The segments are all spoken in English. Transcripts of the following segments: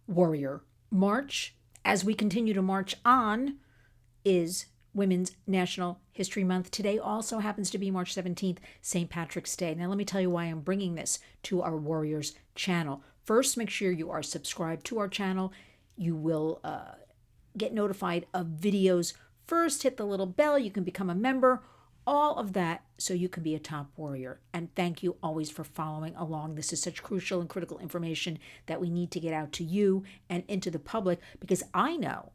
warrior march. As we continue to march on, is Women's National History Month. Today also happens to be March 17th, St. Patrick's Day. Now, let me tell you why I'm bringing this to our Warriors channel. First, make sure you are subscribed to our channel. You will get notified of videos. First, hit the little bell. You can become a member. All of that so you can be a top warrior. And thank you always for following along. This is such crucial and critical information that we need to get out to you and into the public, because I know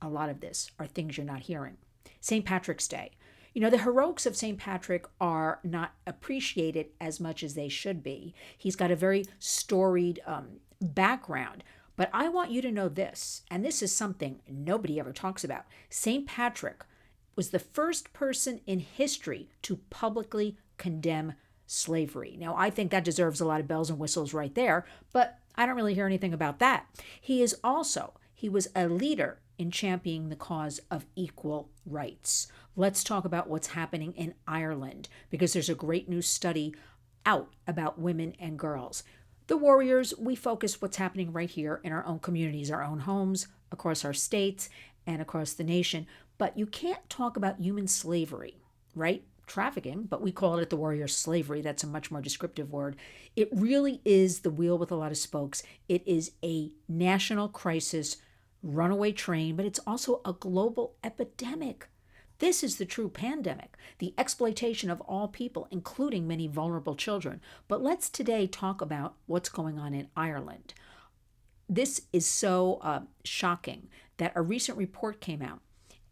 a lot of this are things you're not hearing. St. Patrick's Day. You know, the heroics of St. Patrick are not appreciated as much as they should be. He's got a very storied background. But I want you to know this, and this is something nobody ever talks about. St. Patrick was the first person in history to publicly condemn slavery. Now, I think that deserves a lot of bells and whistles right there, but I don't really hear anything about that. He was a leader in championing the cause of equal rights. Let's talk about what's happening in Ireland, because there's a great new study out about women and girls. The Warriors, we focus what's happening right here in our own communities, our own homes, across our states, and across the nation. But you can't talk about human slavery, right? Trafficking, but we call it the warrior slavery. That's a much more descriptive word. It really is the wheel with a lot of spokes. It is a national crisis, runaway train, but it's also a global epidemic. This is the true pandemic, the exploitation of all people, including many vulnerable children. But let's today talk about what's going on in Ireland. This is so shocking that a recent report came out,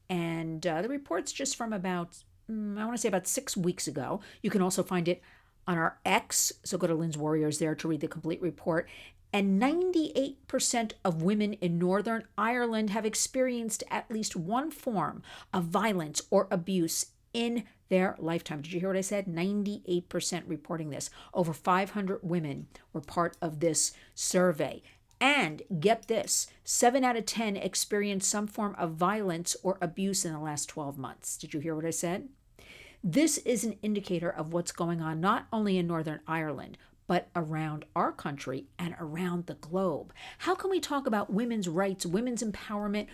and the report's just from about, I want to say about 6 weeks ago. You can also find it on our X, so go to Lynn's Warriors there to read the complete report. And 98% of women in Northern Ireland have experienced at least one form of violence or abuse in their lifetime. Did you hear what I said? 98% reporting this. Over 500 women were part of this survey. And get this, 7 out of 10 experienced some form of violence or abuse in the last 12 months. Did you hear what I said? This is an indicator of what's going on not only in Northern Ireland, but around our country and around the globe. How can we talk about women's rights, women's empowerment,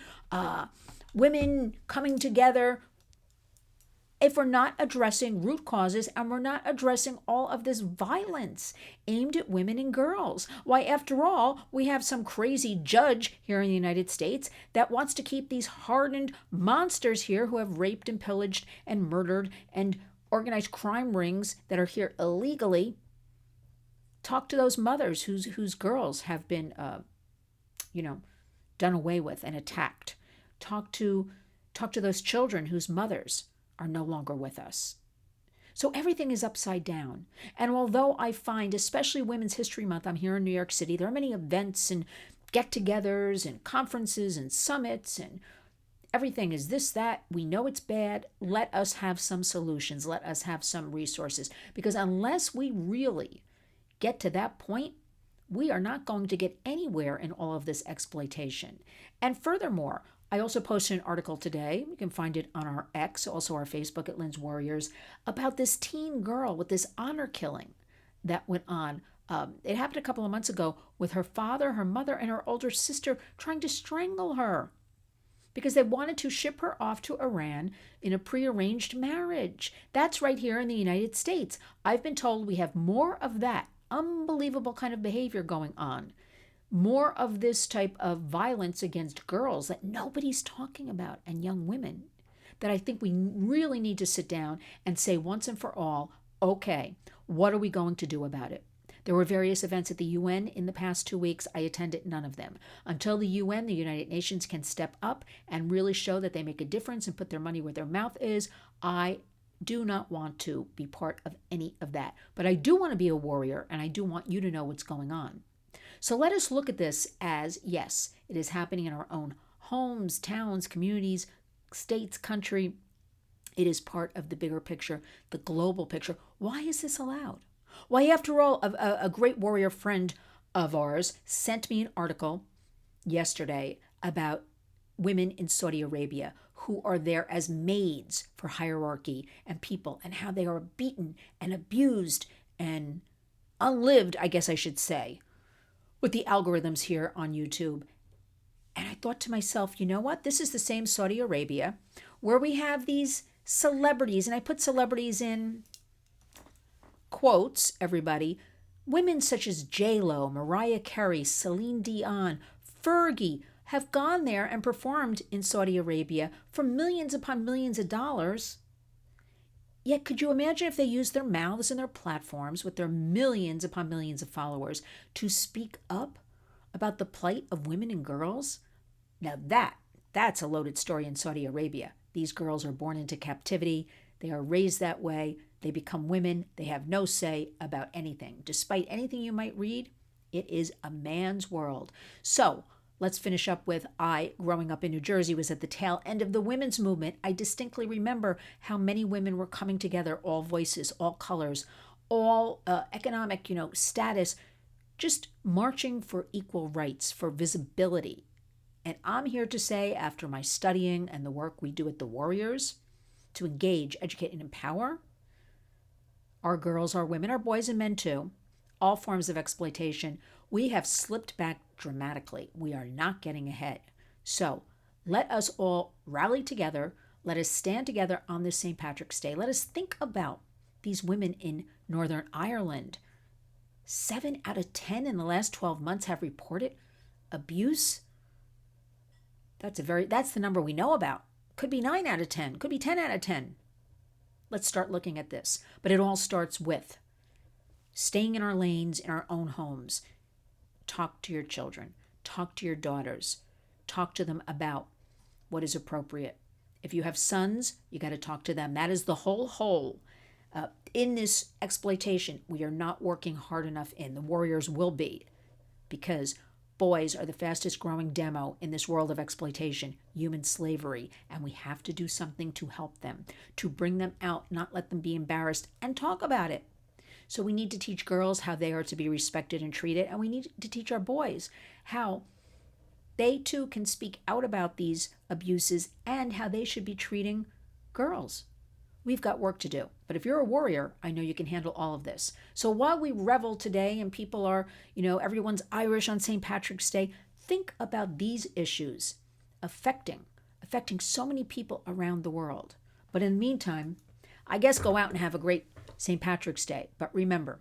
women coming together, if we're not addressing root causes and we're not addressing all of this violence aimed at women and girls? Why, after all, we have some crazy judge here in the United States that wants to keep these hardened monsters here who have raped and pillaged and murdered and organized crime rings that are here illegally. Talk to those mothers whose girls have been, done away with and attacked. Talk to those children whose mothers are no longer with us. So everything is upside down. And although I find, especially Women's History Month, I'm here in New York City, there are many events and get-togethers and conferences and summits and everything is this, that. We know it's bad. Let us have some solutions. Let us have some resources. Because unless we really get to that point, we are not going to get anywhere in all of this exploitation. And furthermore, I also posted an article today, you can find it on our X, also our Facebook at Lynn's Warriors, about this teen girl with this honor killing that went on. It happened a couple of months ago with her father, her mother, and her older sister trying to strangle her because they wanted to ship her off to Iran in a prearranged marriage. That's right here in the United States. I've been told we have more of that unbelievable kind of behavior going on. More of this type of violence against girls that nobody's talking about and young women, that I think we really need to sit down and say once and for all, okay, what are we going to do about it? There were various events at the UN in the past 2 weeks. I attended none of them. Until the UN, the United Nations, can step up and really show that they make a difference and put their money where their mouth is, I do not want to be part of any of that. But I do want to be a warrior, and I do want you to know what's going on. So let us look at this as, yes, it is happening in our own homes, towns, communities, states, country. It is part of the bigger picture, the global picture. Why is this allowed? Why, after all, a great warrior friend of ours sent me an article yesterday about women in Saudi Arabia who are there as maids for hierarchy and people, and how they are beaten and abused and unlived, I guess I should say. with the algorithms here on YouTube. And I thought to myself, you know what? This is the same Saudi Arabia where we have these celebrities, and I put celebrities in quotes, everybody. Women such as J-Lo, Mariah Carey, Celine Dion, Fergie have gone there and performed in Saudi Arabia for millions upon millions of dollars. Yet could you imagine if they used their mouths and their platforms with their millions upon millions of followers to speak up about the plight of women and girls? Now that's a loaded story in Saudi Arabia. These girls are born into captivity. They are raised that way. They become women. They have no say about anything. Despite anything you might read, it is a man's world. So let's finish up with growing up in New Jersey, was at the tail end of the women's movement. I distinctly remember how many women were coming together, all voices, all colors, all economic, status, just marching for equal rights, for visibility. And I'm here to say, after my studying and the work we do at the Warriors, to engage, educate, and empower our girls, our women, our boys and men too, all forms of exploitation, we have slipped back dramatically. We are not getting ahead. So let us all rally together. Let us stand together on this St. Patrick's Day. Let us think about these women in Northern Ireland. 7 out of 10 in the last 12 months have reported abuse. That's the number we know about. Could be 9 out of 10, could be 10 out of 10. Let's start looking at this. But it all starts with staying in our lanes, in our own homes. Talk to your children, talk to your daughters, talk to them about what is appropriate. If you have sons, you got to talk to them. That is the whole. In this exploitation, we are not working hard enough in. The Warriors will be, because boys are the fastest growing demo in this world of exploitation, human slavery, and we have to do something to help them, to bring them out, not let them be embarrassed, and talk about it. So we need to teach girls how they are to be respected and treated, and we need to teach our boys how they too can speak out about these abuses and how they should be treating girls. We've got work to do. But if you're a warrior, I know you can handle all of this. So while we revel today and people are, everyone's Irish on St. Patrick's Day, think about these issues affecting so many people around the world. But in the meantime, I guess go out and have a great St. Patrick's Day. But remember,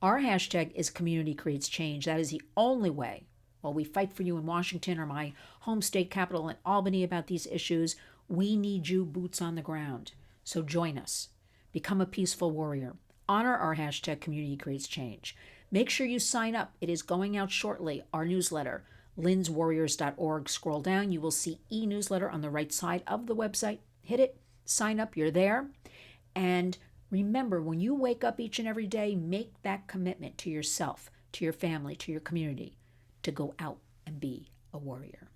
our hashtag is Community Creates Change. That is the only way. While we fight for you in Washington or my home state capital in Albany about these issues, we need you boots on the ground. So join us. Become a peaceful warrior. Honor our hashtag Community Creates Change. Make sure you sign up. It is going out shortly, our newsletter, lynswarriors.org. Scroll down. You will see e-newsletter on the right side of the website. Hit it. Sign up. You're there. And remember, when you wake up each and every day, make that commitment to yourself, to your family, to your community, to go out and be a warrior.